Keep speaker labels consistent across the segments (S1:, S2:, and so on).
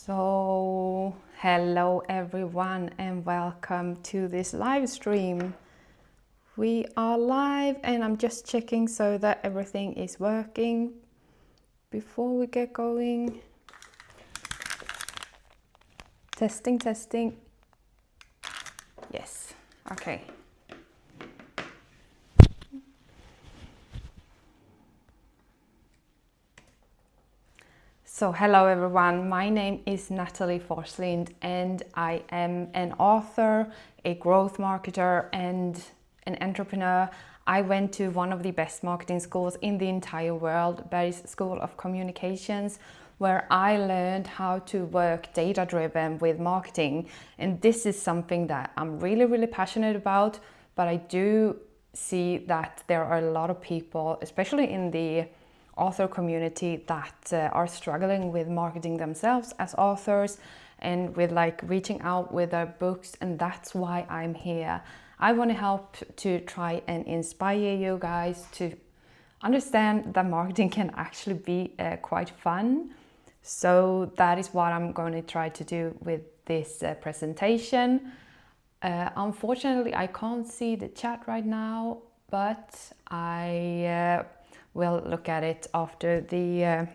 S1: So, hello everyone and welcome to this live stream. We are live and I'm just checking so that everything is working before we get going. Testing, testing. Yes, okay. So hello everyone, my name is Natalie Forslind and I am an author, a growth marketer and an entrepreneur. I went to one of the best marketing schools in the entire world, Berry's School of Communications, where I learned how to work data-driven with marketing. And this is something that I'm really passionate about, but I do see that there are a lot of people, especially in the author community, that are struggling with marketing themselves as authors and with reaching out with their books, and that's why I'm here. I want to help to try and inspire you guys to understand that marketing can actually be quite fun. So that is what I'm going to try to do with this presentation. Unfortunately, I can't see the chat right now, but I we'll look at it after the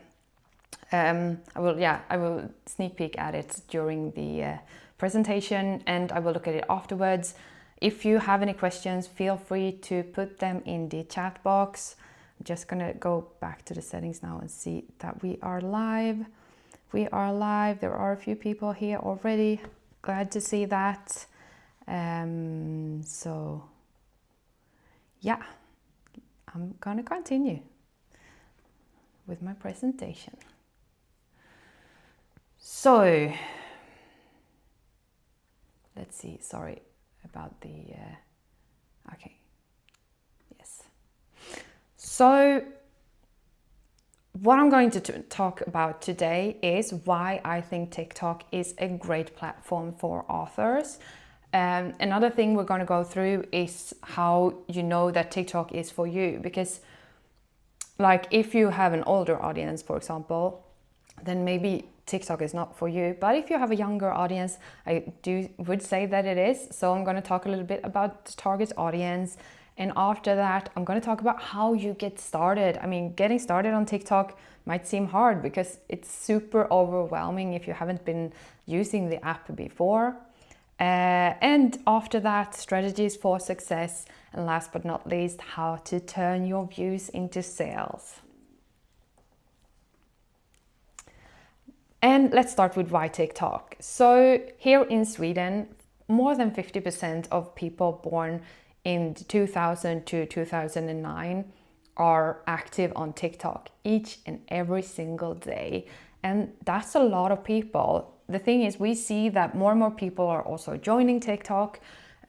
S1: I will sneak peek at it during the presentation, and I will look at it afterwards. If you have any questions, feel free to put them in the chat box. I'm just gonna go back to the settings now and see that we are live. We are live. There are a few people here already. Glad to see that. So yeah, I'm gonna continue with my presentation. So let's see, sorry about the, okay, yes. So what I'm going to talk about today is why I think TikTok is a great platform for authors. Another thing we're going to go through is how you know that TikTok is for you, because if you have an older audience, for example, then maybe TikTok is not for you. But if you have a younger audience, I would say that it is. So I'm going to talk a little bit about the target audience. And after that, I'm going to talk about how you get started. I mean, getting started on TikTok might seem hard because it's super overwhelming if you haven't been using the app before. And after that, strategies for success. And last but not least, how to turn your views into sales. And let's start with why TikTok. So here in Sweden, more than 50% of people born in 2000 to 2009 are active on TikTok each and every single day. And that's a lot of people. The thing is, we see that more and more people are also joining TikTok.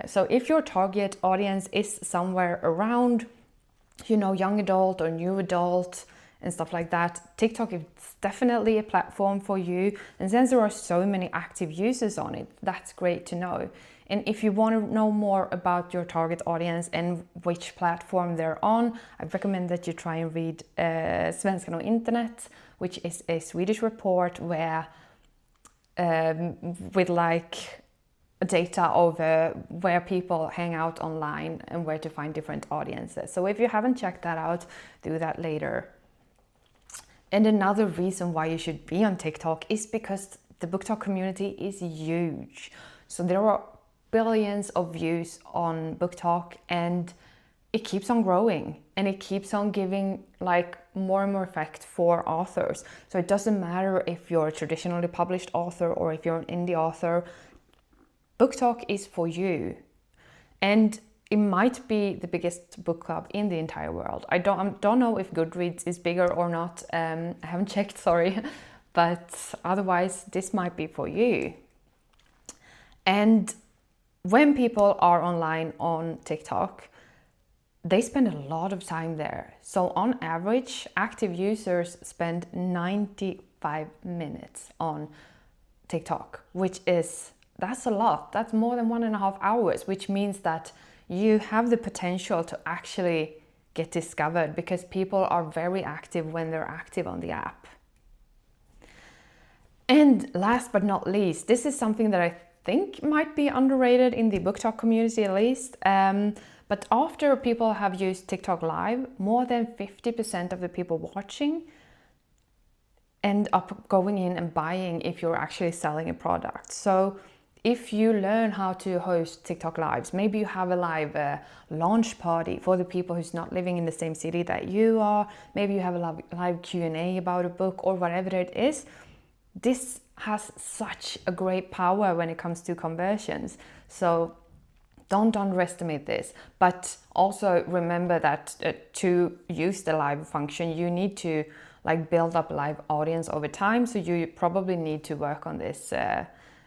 S1: So if your target audience is somewhere around, young adult or new adult and stuff like that, TikTok is definitely a platform for you. And since there are so many active users on it, that's great to know. And if you want to know more about your target audience and which platform they're on, I recommend that you try and read Svenskarna och internet, which is a Swedish report where with data over where people hang out online and where to find different audiences. So if you haven't checked that out, do that later. And another reason why you should be on TikTok is because the book talk community is huge. So there are billions of views on book talk, and it keeps on growing and it keeps on giving more and more effect for authors. So it doesn't matter if you're a traditionally published author or if you're an indie author, book talk is for you. And it might be the biggest book club in the entire world. I don't know if Goodreads is bigger or not. I haven't checked, sorry. But otherwise, this might be for you. And when people are online on TikTok, they spend a lot of time there. So on average, active users spend 95 minutes on TikTok, that's a lot. That's more than 1.5 hours, which means that you have the potential to actually get discovered because people are very active when they're active on the app. And last but not least, this is something that I think might be underrated in the book talk community at least. But after people have used TikTok Live, more than 50% of the people watching end up going in and buying if you're actually selling a product. So if you learn how to host TikTok Lives, maybe you have a live launch party for the people who's not living in the same city that you are, maybe you have a live Q&A about a book or whatever it is, this has such a great power when it comes to conversions. So don't underestimate this, but also remember that to use the live function, you need to like build up a live audience over time. So you probably need to work on this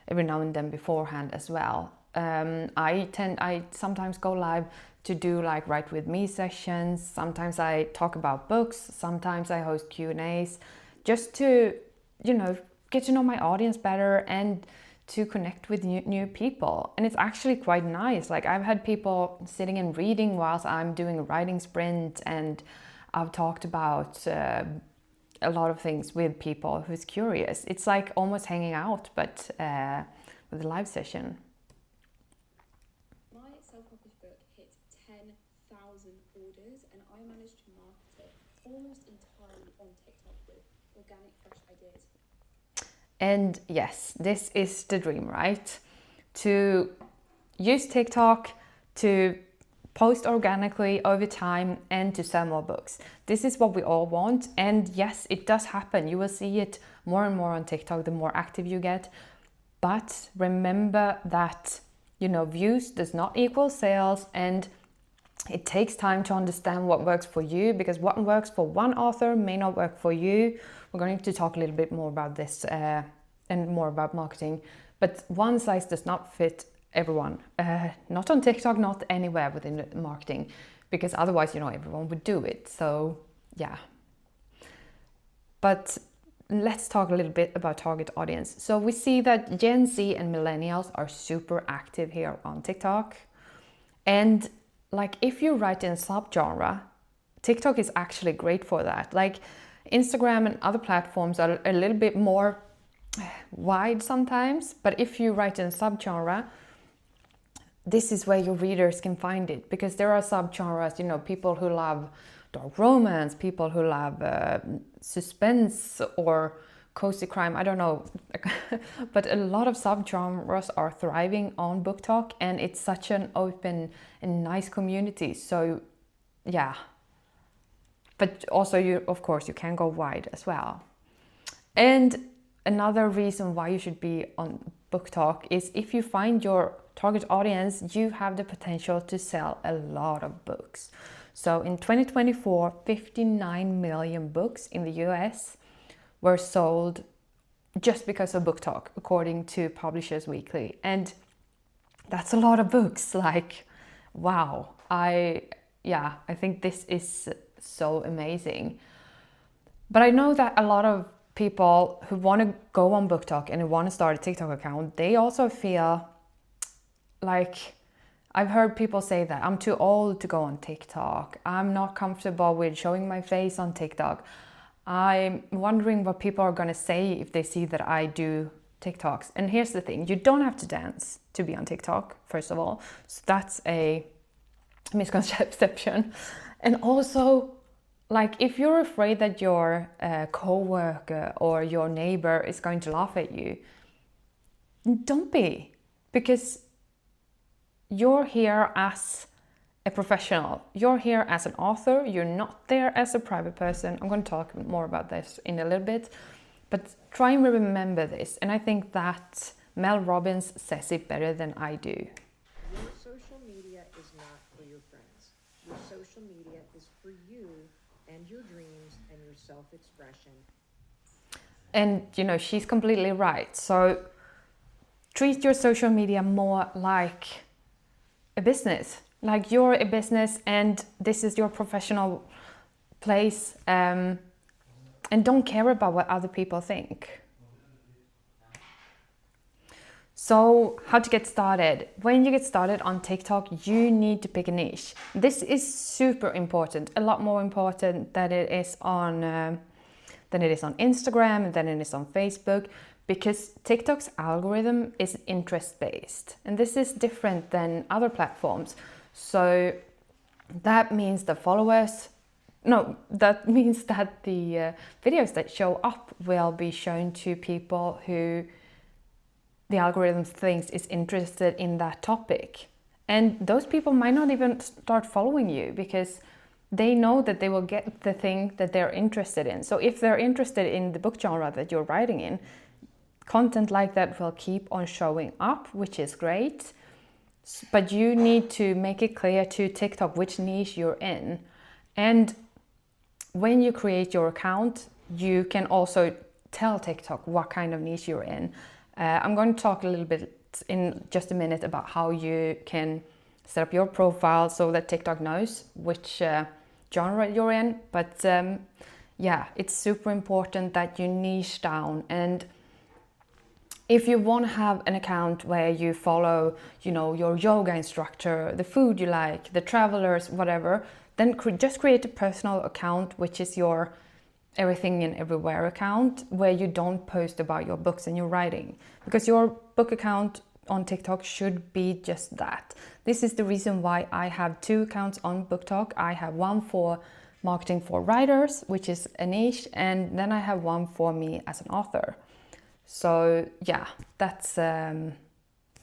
S1: every now and then beforehand as well. I sometimes go live to do like Write With Me sessions. Sometimes I talk about books. Sometimes I host Q&As just to, get to know my audience better and to connect with new people. And it's actually quite nice. Like I've had people sitting and reading whilst I'm doing a writing sprint, and I've talked about a lot of things with people who's curious. It's like almost hanging out, but with a live session.
S2: My self-published book hit 10,000 orders, and I managed to market it almost entirely on TikTok with organic, fresh ideas.
S1: And yes, this is the dream, right? To use TikTok to post organically over time and to sell more books. This is what we all want. And yes, it does happen. You will see it more and more on TikTok the more active you get. But remember that, views does not equal sales, and it takes time to understand what works for you, because what works for one author may not work for you. We're going to talk a little bit more about this and more about marketing, but one size does not fit everyone. Not on TikTok, not anywhere within the marketing, because otherwise, everyone would do it. So yeah. But let's talk a little bit about target audience. So we see that Gen Z and millennials are super active here on TikTok. And like if you write in a subgenre, TikTok is actually great for that. Like Instagram and other platforms are a little bit more wide sometimes, but if you write in a subgenre, this is where your readers can find it, because there are subgenres, people who love dark romance, people who love suspense or cozy crime, I don't know. But a lot of subgenres are thriving on BookTok, and it's such an open and nice community. So yeah. But also you can go wide as well. And another reason why you should be on BookTok is if you find your target audience, you have the potential to sell a lot of books. So in 2024, 59 million books in the US were sold just because of BookTok, according to Publishers Weekly. And that's a lot of books. Like, wow. I think this is so amazing. But I know that a lot of people who want to go on BookTok and who want to start a TikTok account, they also feel like, I've heard people say that I'm too old to go on TikTok. I'm not comfortable with showing my face on TikTok. I'm wondering what people are going to say if they see that I do TikToks. And here's the thing, you don't have to dance to be on TikTok, first of all. So that's a misconception. And also, like, if you're afraid that your co-worker or your neighbor is going to laugh at you, don't be, because you're here as a professional. You're here as an author. You're not there as a private person. I'm going to talk more about this in a little bit, but try and remember this. And I think that Mel Robbins says it better than I do.
S3: Your social media is not for your friends. Your social media is for you and your dreams and your self-expression.
S1: And, she's completely right. So treat your social media more like a business. Like you're a business and this is your professional place, and don't care about what other people think. So how to get started? When you get started on TikTok, you need to pick a niche. This is super important, a lot more important than it is on Instagram and than it is on Facebook, because TikTok's algorithm is interest-based, and this is different than other platforms. So that means the videos that show up will be shown to people who the algorithm thinks is interested in that topic. And those people might not even start following you because they know that they will get the thing that they're interested in. So if they're interested in the book genre that you're writing in, content like that will keep on showing up, which is great. But you need to make it clear to TikTok which niche you're in. And when you create your account, you can also tell TikTok what kind of niche you're in. I'm going to talk a little bit in just a minute about how you can set up your profile so that TikTok knows which genre you're in. But yeah, it's super important that you niche down. And if you want to have an account where you follow, your yoga instructor, the food you like, the travelers, whatever, then just create a personal account, which is your everything and everywhere account, where you don't post about your books and your writing, because your book account on TikTok should be just that. This is the reason why I have 2 accounts on BookTok. I have one for marketing for writers, which is a niche, and then I have one for me as an author. So yeah, that's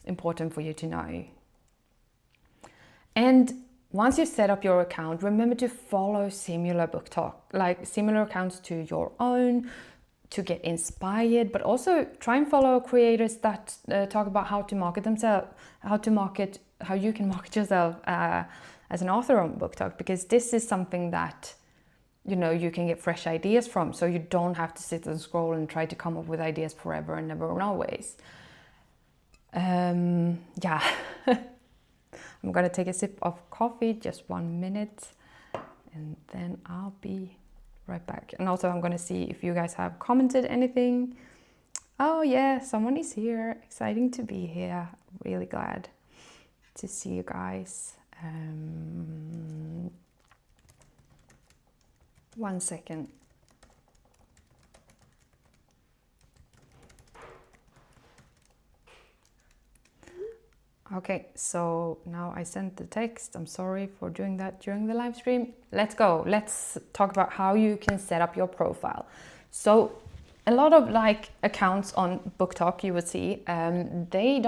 S1: important for you to know. And once you set up your account, remember to follow similar BookTok, like similar accounts to your own, to get inspired, but also try and follow creators that talk about how to market themselves, how you can market yourself as an author on BookTok, because this is something that you can get fresh ideas from, so you don't have to sit and scroll and try to come up with ideas forever and never and always. Yeah. I'm gonna take a sip of coffee, just 1 minute, and then I'll be right back. And also I'm gonna see if you guys have commented anything. Oh yeah, someone is here. Exciting to be here. Really glad to see you guys. 1 second. Okay, so now I sent the text. I'm sorry for doing that during the live stream. Let's go. Let's talk about how you can set up your profile. So a lot of accounts on BookTok, you would see, they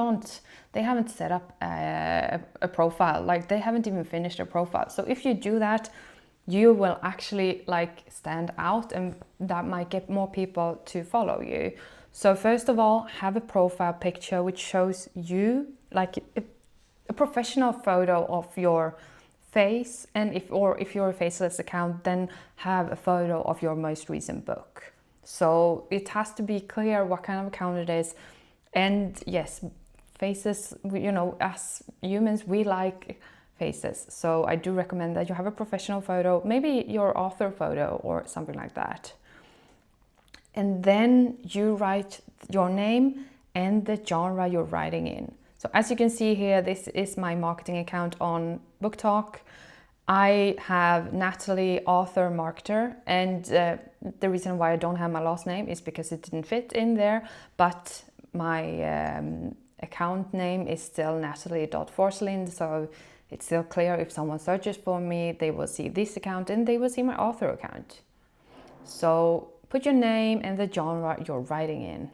S1: haven't set up a profile. They haven't even finished a profile. So if you do that, you will actually stand out, and that might get more people to follow you. So first of all, have a profile picture which shows you, a professional photo of your face, and if you're a faceless account, then have a photo of your most recent book. So it has to be clear what kind of account it is. And yes, faces, as humans, we like faces. So I do recommend that you have a professional photo, maybe your author photo or something like that. And then you write your name and the genre you're writing in. So as you can see here, this is my marketing account on BookTok. I have Natalie Author Markter, and the reason why I don't have my last name is because it didn't fit in there, but my account name is still Natalie.Forslind, so it's still clear if someone searches for me, they will see this account and they will see my author account. So put your name and the genre you're writing in.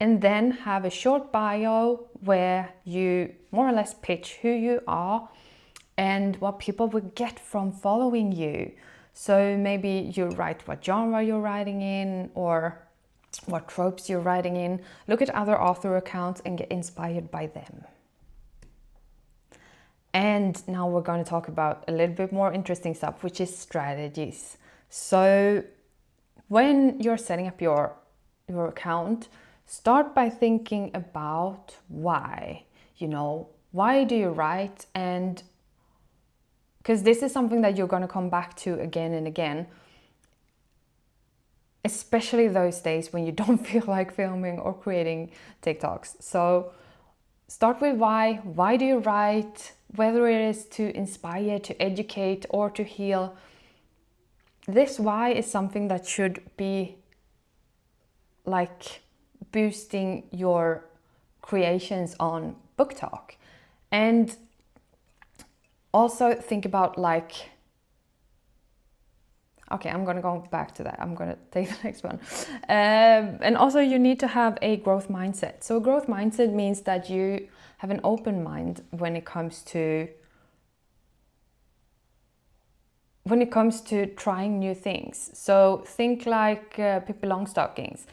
S1: And then have a short bio where you more or less pitch who you are and what people will get from following you. So maybe you write what genre you're writing in or what tropes you're writing in. Look at other author accounts and get inspired by them. And now we're going to talk about a little bit more interesting stuff, which is strategies. So when you're setting up your account, start by thinking about why. Why do you write? And because this is something that you're going to come back to again and again, especially those days when you don't feel like filming or creating TikToks. So start with why. Why do you write? Whether it is to inspire, to educate, or to heal. This why is something that should be boosting your creations on BookTok. And also think about like, okay, I'm going to go back to that. I'm going to take the next one. And also you need to have a growth mindset. So a growth mindset means that you have an open mind when it comes to trying new things. So think like Pippi Longstockings.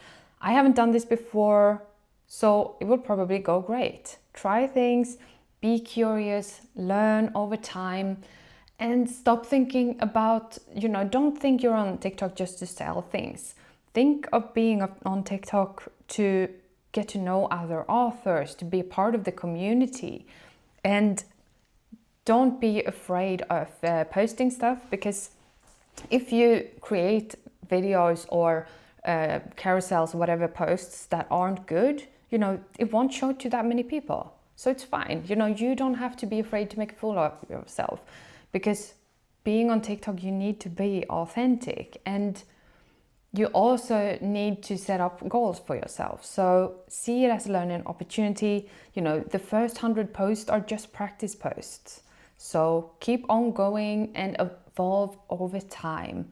S1: I haven't done this before, so it will probably go great. Try things, be curious, learn over time, and stop thinking about, don't think you're on TikTok just to sell things. Think of being on TikTok to get to know other authors, to be a part of the community. And don't be afraid of posting stuff, because if you create videos or carousels, whatever, posts that aren't good, it won't show to that many people. So it's fine. You don't have to be afraid to make a fool of yourself, because being on TikTok, you need to be authentic, and you also need to set up goals for yourself. So see it as a learning opportunity. The first 100 posts are just practice posts. So keep on going and evolve over time.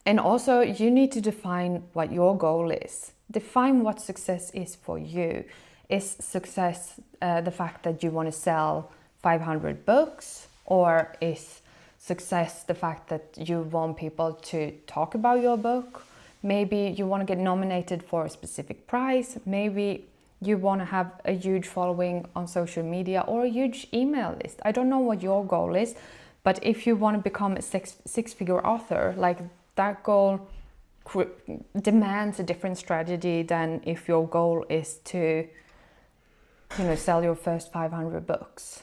S1: And also you need to define what your goal is. Define what success is for you. Is success the fact that you want to sell 500 books? Or is success the fact that you want people to talk about your book? Maybe you want to get nominated for a specific prize. Maybe you want to have a huge following on social media or a huge email list. I don't know what your goal is, but if you want to become a six-figure author, like that goal demands a different strategy than if your goal is to, sell your first 500 books.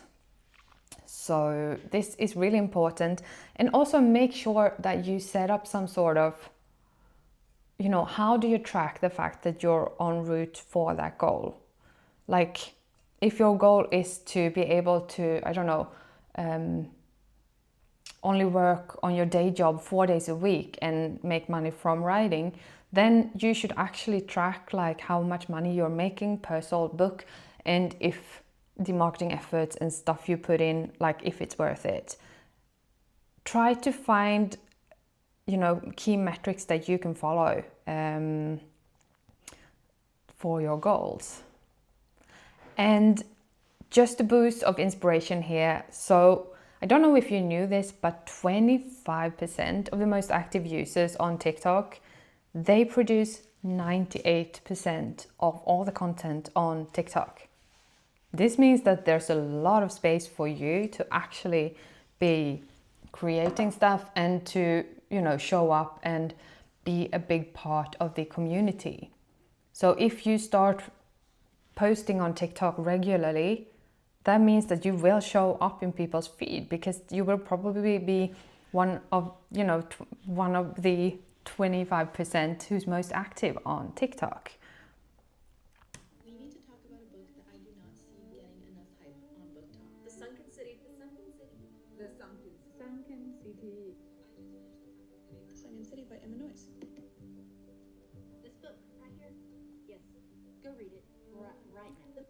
S1: So this is really important. And also make sure that you set up some sort of, how do you track the fact that you're en route for that goal? Like if your goal is to be able to, only work on your day job 4 days a week and make money from writing, then you should actually track like how much money you're making per sold book, and if the marketing efforts and stuff you put in, like if it's worth it. Try to find, key metrics that you can follow for your goals. And just a boost of inspiration here. So I don't know if you knew this, but 25% of the most active users on TikTok, they produce 98% of all the content on TikTok. This means that there's a lot of space for you to actually be creating stuff and to, show up and be a big part of the community. So if you start posting on TikTok regularly, that means that you will show up in people's feed, because you will probably be one of the 25% who's most active on TikTok.
S2: We need to talk about a book that I do not see getting enough hype on BookTok. The Sunken City. The Sunken City. The Sunken City by Emma Noyes.
S4: This book right here. Yes. Go read it right now.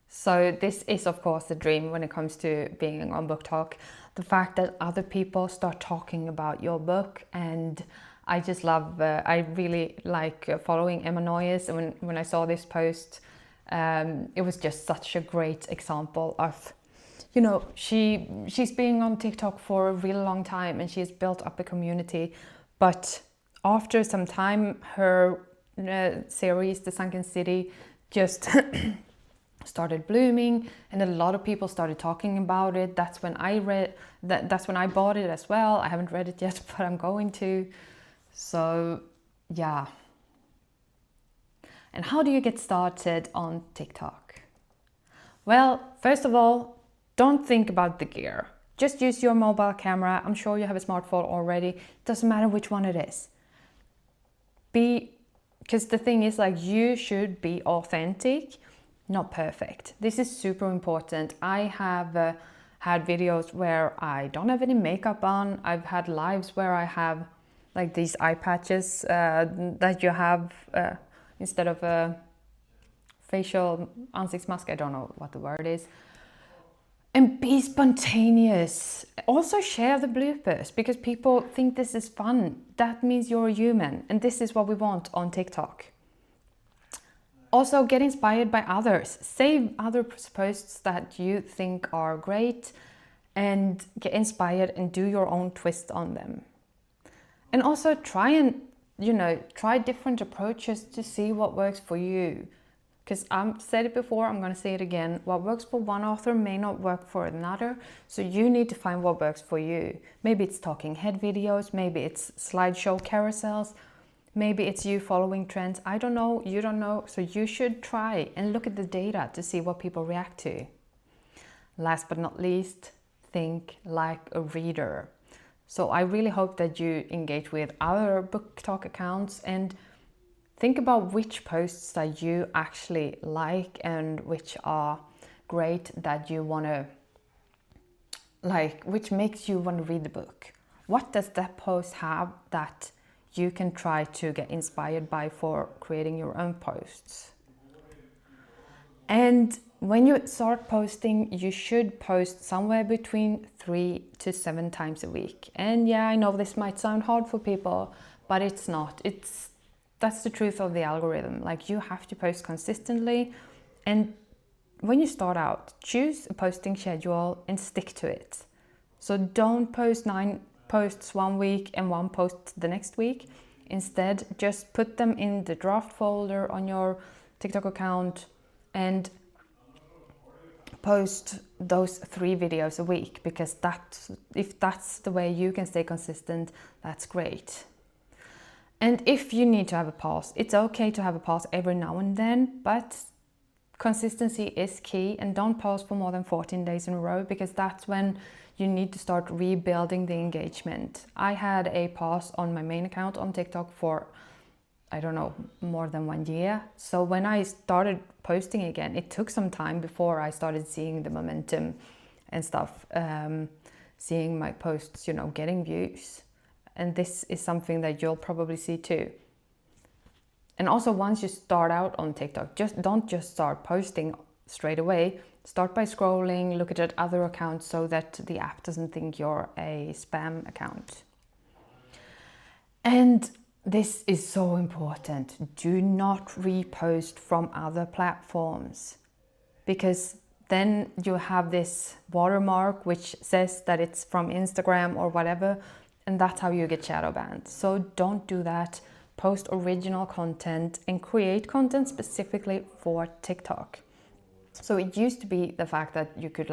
S1: So this is of course the dream when it comes to being on BookTok. The fact that other people start talking about your book, and I just love, I really like following Emma Noyes, and when I saw this post, it was just such a great example of, she's been on TikTok for a really long time and she's built up a community, but after some time, her series, The Sunken City, just started blooming, and a lot of people started talking about it. That's when I read that's when I bought it as well. I haven't read it yet, but I'm going to. So yeah. And how do you get started on TikTok? Well, first of all, don't think about the gear. Just use your mobile camera. I'm sure you have a smartphone already. Doesn't matter which one it is. Because the thing is, like, you should be authentic, not perfect. This is super important. I have had videos where I don't have any makeup on. I've had lives where I have like these eye patches that you have instead of a facial ansiktsmask. I don't know what the word is. And be spontaneous. Also share the bloopers, because people think this is fun. That means you're a human, and this is what we want on TikTok. Also get inspired by others. Save other posts that you think are great and get inspired and do your own twist on them. And also try different approaches to see what works for you. Because I've said it before, I'm going to say it again. What works for one author may not work for another. So you need to find what works for you. Maybe it's talking head videos. Maybe it's slideshow carousels. Maybe it's you following trends. I don't know. You don't know. So you should try and look at the data to see what people react to. Last but not least, think like a reader. So I really hope that you engage with other book talk accounts and think about which posts that you actually like and which are great that you want to like, which makes you want to read the book. What does that post have that you can try to get inspired by for creating your own posts? And when you start posting, you should post somewhere between 3 to 7 times a week. And yeah, I know this might sound hard for people, but it's not. That's the truth of the algorithm. Like, you have to post consistently. And when you start out, choose a posting schedule and stick to it. So don't post 9 posts one week and 1 post the next week. Instead, just put them in the draft folder on your TikTok account and post those 3 videos a week, because if that's the way you can stay consistent, that's great. And if you need to have a pause, it's okay to have a pause every now and then, but consistency is key, and don't pause for more than 14 days in a row, because that's when you need to start rebuilding the engagement. I had a pause on my main account on TikTok for, I don't know, more than 1 year. So when I started posting again, it took some time before I started seeing the momentum and stuff, seeing my posts, getting views. And this is something that you'll probably see too. And also, once you start out on TikTok, don't just start posting straight away. Start by scrolling, look at other accounts so that the app doesn't think you're a spam account. And this is so important. Do not repost from other platforms, because then you have this watermark which says that it's from Instagram or whatever, and that's how you get shadow banned. So don't do that. Post original content and create content specifically for TikTok. So it used to be the fact that you could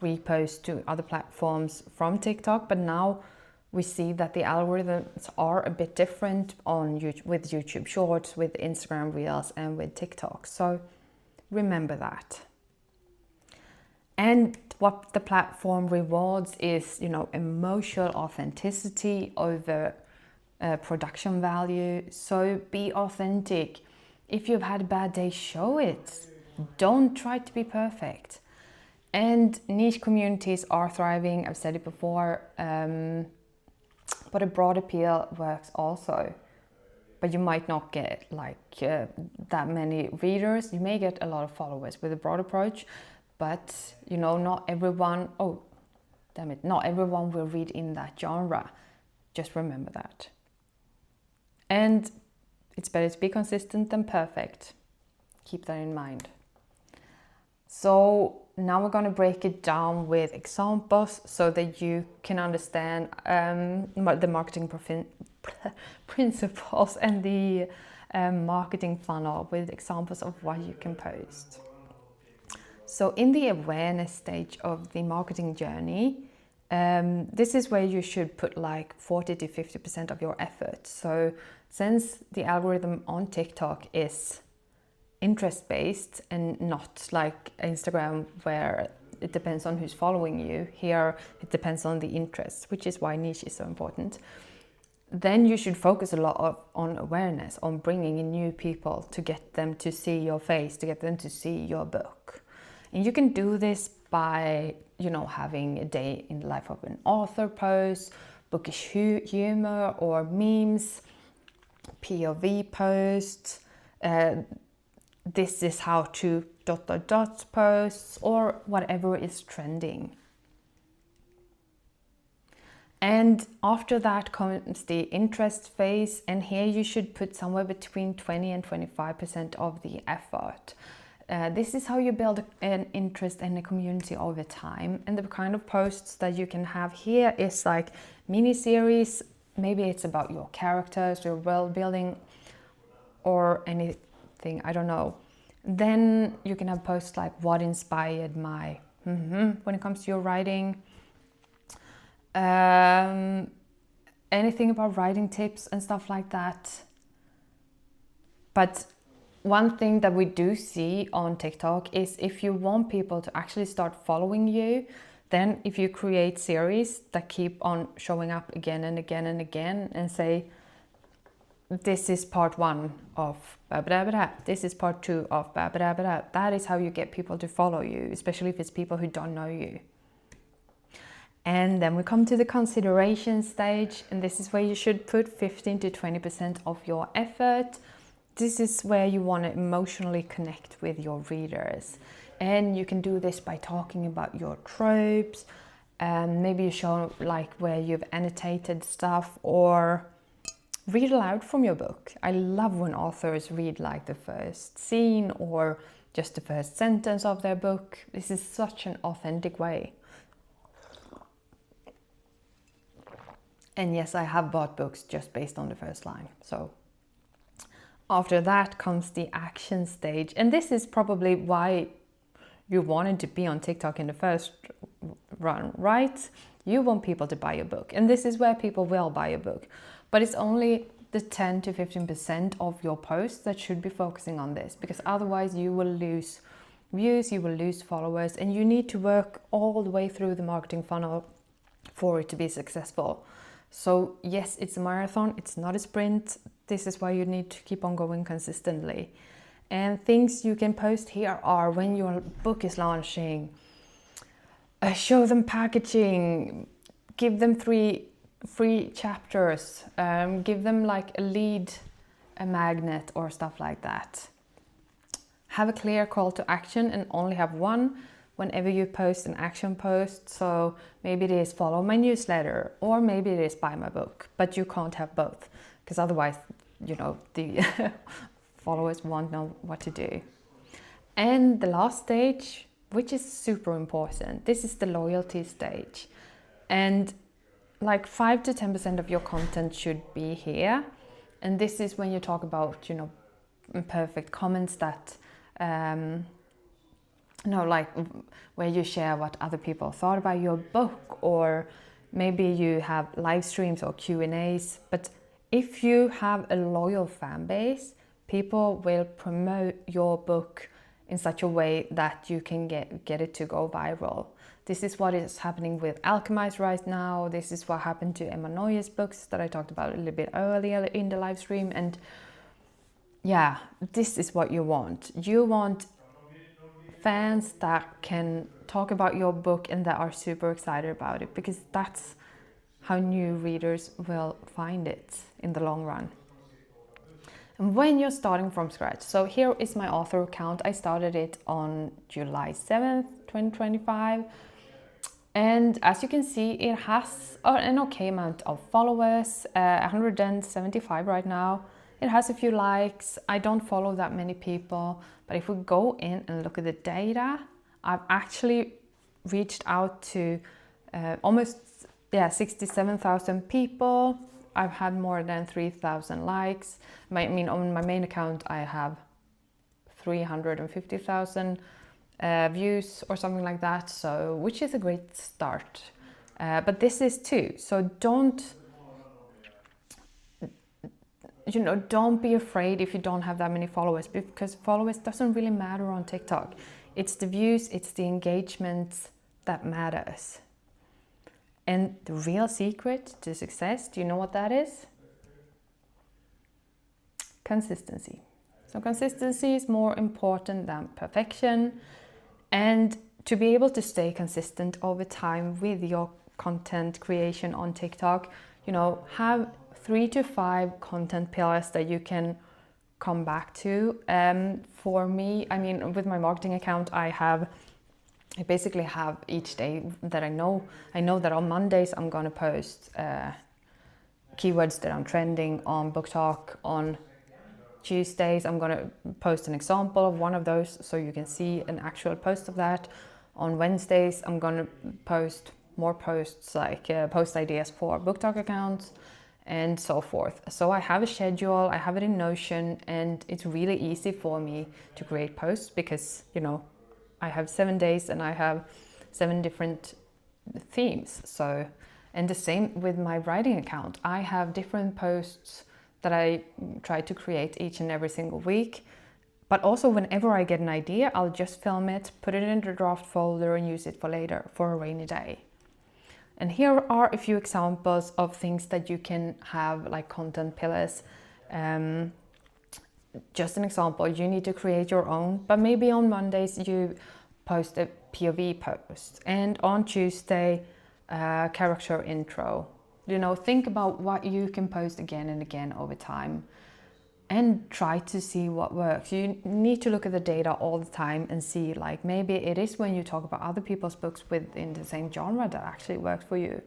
S1: repost to other platforms from TikTok, but now we see that the algorithms are a bit different with YouTube Shorts, with Instagram Reels, and with TikTok. So remember that. And what the platform rewards is, emotional authenticity over production value. So be authentic. If you've had a bad day, show it. Don't try to be perfect. And niche communities are thriving. I've said it before. But a broad appeal works also. But you might not get that many readers. You may get a lot of followers with a broad approach. But, not everyone will read in that genre. Just remember that. And it's better to be consistent than perfect. Keep that in mind. So now we're going to break it down with examples so that you can understand the marketing principles and the marketing funnel with examples of what you can post. So in the awareness stage of the marketing journey, this is where you should put 40 to 50% of your effort. So since the algorithm on TikTok is interest-based and not like Instagram, where it depends on who's following you, here it depends on the interests, which is why niche is so important. Then you should focus a lot on awareness, on bringing in new people to get them to see your face, to get them to see your book. And you can do this by, having a day in the life of an author post, bookish humor or memes, POV posts, this is how to ... posts, or whatever is trending. And after that comes the interest phase, and here you should put somewhere between 20 and 25% of the effort. This is how you build an interest in a community over time. And the kind of posts that you can have here is like mini-series. Maybe it's about your characters, your world building, or anything, I don't know. Then you can have posts like what inspired my when it comes to your writing. Anything about writing tips and stuff like that. But one thing that we do see on TikTok is if you want people to actually start following you, then if you create series that keep on showing up again and again and again and say, this is part 1 of blah, blah, blah, this is part 2 of blah, blah, blah. That is how you get people to follow you, especially if it's people who don't know you. And then we come to the consideration stage, and this is where you should put 15 to 20% of your effort. This is where you want to emotionally connect with your readers. And you can do this by talking about your tropes, maybe you show like where you've annotated stuff, or read aloud from your book. I love when authors read like the first scene or just the first sentence of their book. This is such an authentic way. And yes, I have bought books just based on the first line. So after that comes the action stage. And this is probably why you wanted to be on TikTok in the first run, right? You want people to buy your book. And this is where people will buy your book. But it's only the 10 to 15% of your posts that should be focusing on this, because otherwise you will lose views, you will lose followers, and you need to work all the way through the marketing funnel for it to be successful. So yes, it's a marathon, it's not a sprint. This is why you need to keep on going consistently. And things you can post here are when your book is launching, show them packaging, give them 3 free chapters, give them like a lead, a magnet or stuff like that. Have a clear call to action and only have one whenever you post an action post. So maybe it is follow my newsletter, or maybe it is buy my book, but you can't have both, because otherwise, you know, the followers won't know what to do. And the last stage, which is super important, this is the loyalty stage. And like 5 to 10% of your content should be here. And this is when you talk about, you know, perfect comments that, like where you share what other people thought about your book, or maybe you have live streams or Q&As. But if you have a loyal fan base, people will promote your book in such a way that you can get it to go viral. This is what is happening with Alchemize right now. This is what happened to Emma Neuer's books that I talked about a little bit earlier in the live stream. And yeah, this is what you want. You want fans that can talk about your book and that are super excited about it, because that's how new readers will find it in the long run. And when you're starting from scratch, so here is my author account. I started it on July 7th, 2025. And as you can see, it has an okay amount of followers, 175 right now. It has a few likes. I don't follow that many people, but if we go in and look at the data, I've actually reached out to almost 67,000 people. I've had more than 3,000 likes. On my main account, I have 350,000 views or something like that. So, which is a great start. But this is too. So don't be afraid if you don't have that many followers, because followers doesn't really matter on TikTok. It's the views, it's the engagement that matters. And the real secret to success, do you know what that is? Consistency. So consistency is more important than perfection. And to be able to stay consistent over time with your content creation on TikTok, have 3 to 5 content pillars that you can come back to. For me, I mean, with my marketing account, I basically have each day that I know that on Mondays I'm gonna post keywords that I'm trending on BookTok. On Tuesdays I'm gonna post an example of one of those so you can see an actual post of that. On Wednesdays I'm gonna post more posts like post ideas for BookTok accounts and so forth. So I have a schedule, I have it in Notion, and it's really easy for me to create posts because, you know, I have 7 days and I have 7 different themes. So, and the same with my writing account. I have different posts that I try to create each and every single week. But also whenever I get an idea, I'll just film it, put it in the draft folder and use it for later, for a rainy day. And here are a few examples of things that you can have like content pillars. Just an example, you need to create your own, but maybe on Mondays you post a POV post, and on Tuesday, character intro. You know, think about what you can post again and again over time and try to see what works. You need to look at the data all the time and see, like, maybe it is when you talk about other people's books within the same genre that actually works for you.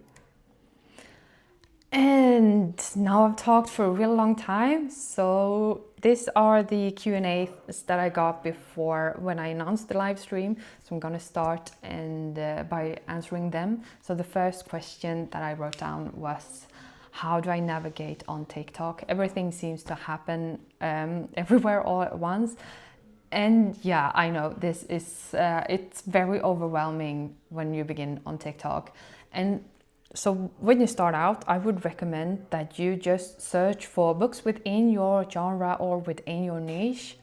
S1: And now I've talked for a real long time, so these are the Q&As that I got before when I announced the live stream. So I'm gonna start by answering them. So the first question that I wrote down was, how do I navigate on TikTok? Everything seems to happen everywhere all at once. And yeah, I know this is, it's very overwhelming when you begin on TikTok. And so when you start out, I would recommend that you just search for books within your genre or within your niche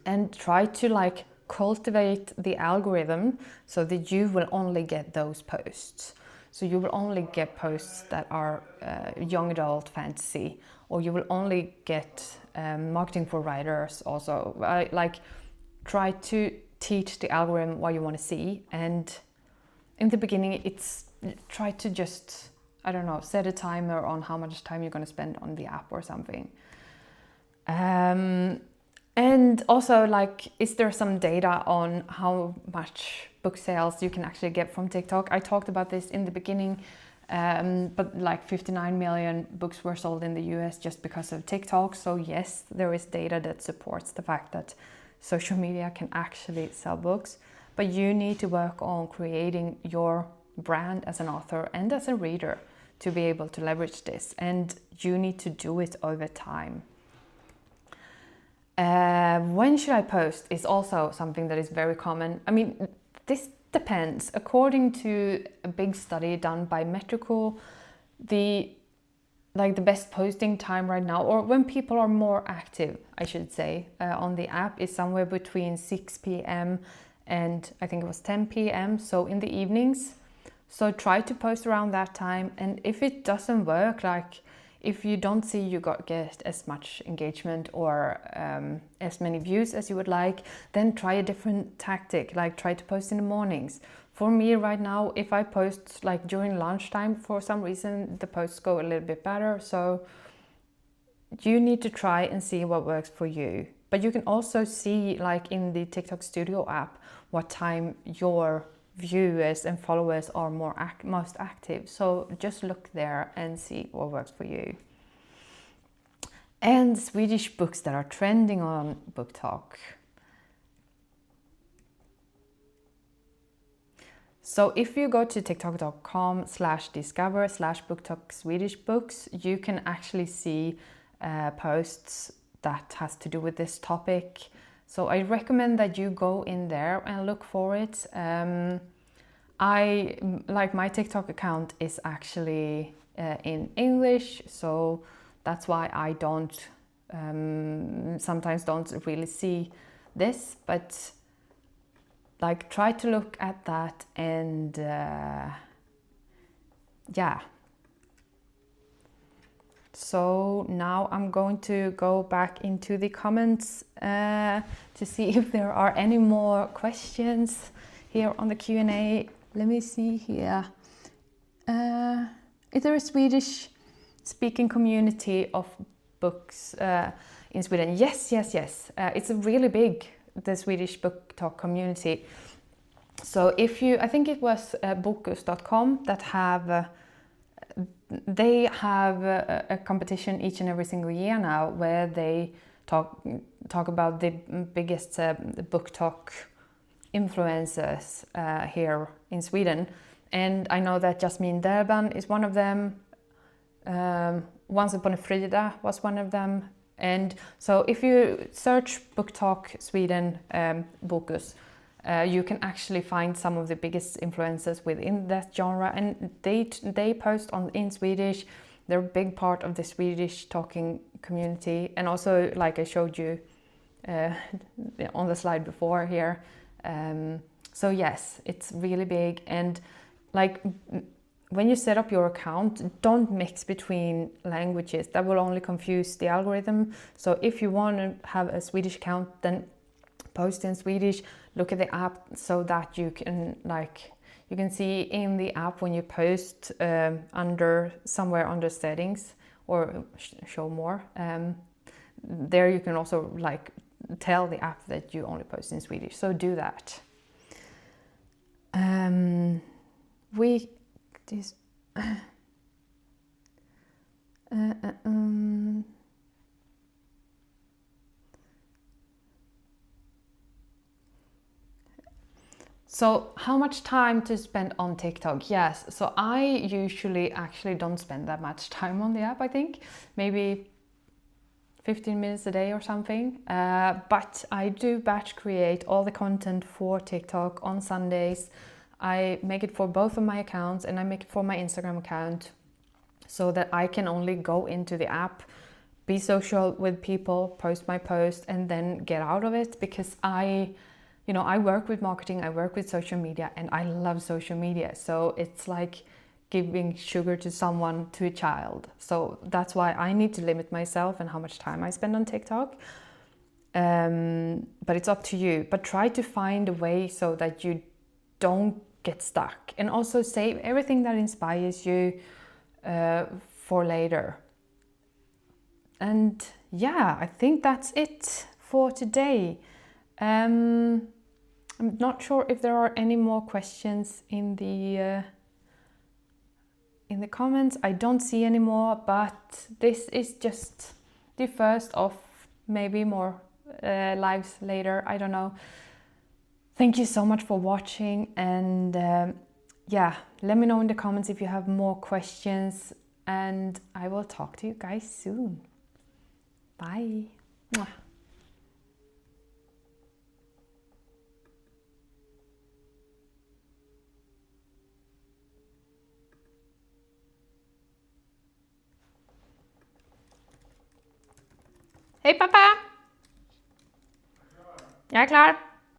S1: and try to like cultivate the algorithm so that you will only get those posts. So you will only get posts that are young adult fantasy, or you will only get marketing for writers also. Like try to teach the algorithm what you want to see. And in the beginning, it's try to just, I don't know, set a timer on how much time you're going to spend on the app or something. And also, like, is there some data on how much book sales you can actually get from TikTok? I talked about this in the beginning, but like 59 million books were sold in the US just because of TikTok. So yes, there is data that supports the fact that social media can actually sell books, but you need to work on creating your brand as an author and as a reader to be able to leverage this, and you need to do it over time. When should I post is also something that is very common. I mean, this depends. According to a big study done by Metricool, the best posting time right now, or when people are more active, I should say, on the app is somewhere between 6 p.m. and I think it was 10 p.m. So in the evenings. So try to post around that time. And if it doesn't work, like if you don't see you get as much engagement or as many views as you would like, then try a different tactic, like try to post in the mornings. For me right now, if I post like during lunchtime, for some reason, the posts go a little bit better. So you need to try and see what works for you. But you can also see, like in the TikTok Studio app, what time your viewers and followers are most active. So just look there and see what works for you. And Swedish books that are trending on BookTok. So if you go to tiktok.com/discover/BookTok Swedish books, you can actually see posts that has to do with this topic. So I recommend that you go in there and look for it. My TikTok account is actually in English, so that's why I sometimes don't really see this, but like try to look at that and yeah. So now I'm going to go back into the comments to see if there are any more questions here on the Q&A. Let me see here. Is there a Swedish speaking community of books in Sweden. Yes. It's a really big, the Swedish book talk community. So if you, I think it was bokus.com that have, they have a competition each and every single year now where they talk about the biggest book talk influencers here in Sweden. And I know that Jasmine Derban is one of them. Once Upon a Frida was one of them. And so if you search Book Talk Sweden Bokus, you can actually find some of the biggest influencers within that genre, and they post in Swedish. They're a big part of the Swedish talking community, and also, like I showed you on the slide before here. So yes, it's really big. And like when you set up your account, don't mix between languages. That will only confuse the algorithm. So if you want to have a Swedish account, then post in Swedish. Look at the app so that you can see in the app when you post somewhere under settings or show more. There you can also like tell the app that you only post in Swedish. So do that. So how much time to spend on TikTok? Yes, so I usually actually don't spend that much time on the app, I think. Maybe 15 minutes a day or something. But I do batch create all the content for TikTok on Sundays. I make it for both of my accounts, and I make it for my Instagram account so that I can only go into the app, be social with people, post my post, and then get out of it, because I work with marketing, I work with social media, and I love social media. So it's like giving sugar to a child. So that's why I need to limit myself and how much time I spend on TikTok. But it's up to you. But try to find a way so that you don't get stuck. And also save everything that inspires you for later. And yeah, I think that's it for today. I'm not sure if there are any more questions in the comments. I don't see any more, but this is just the first of maybe more lives later. I don't know. Thank you so much for watching, and let me know in the comments if you have more questions, and I will talk to you guys soon. Bye. Mwah. Hej pappa! Jag är klar.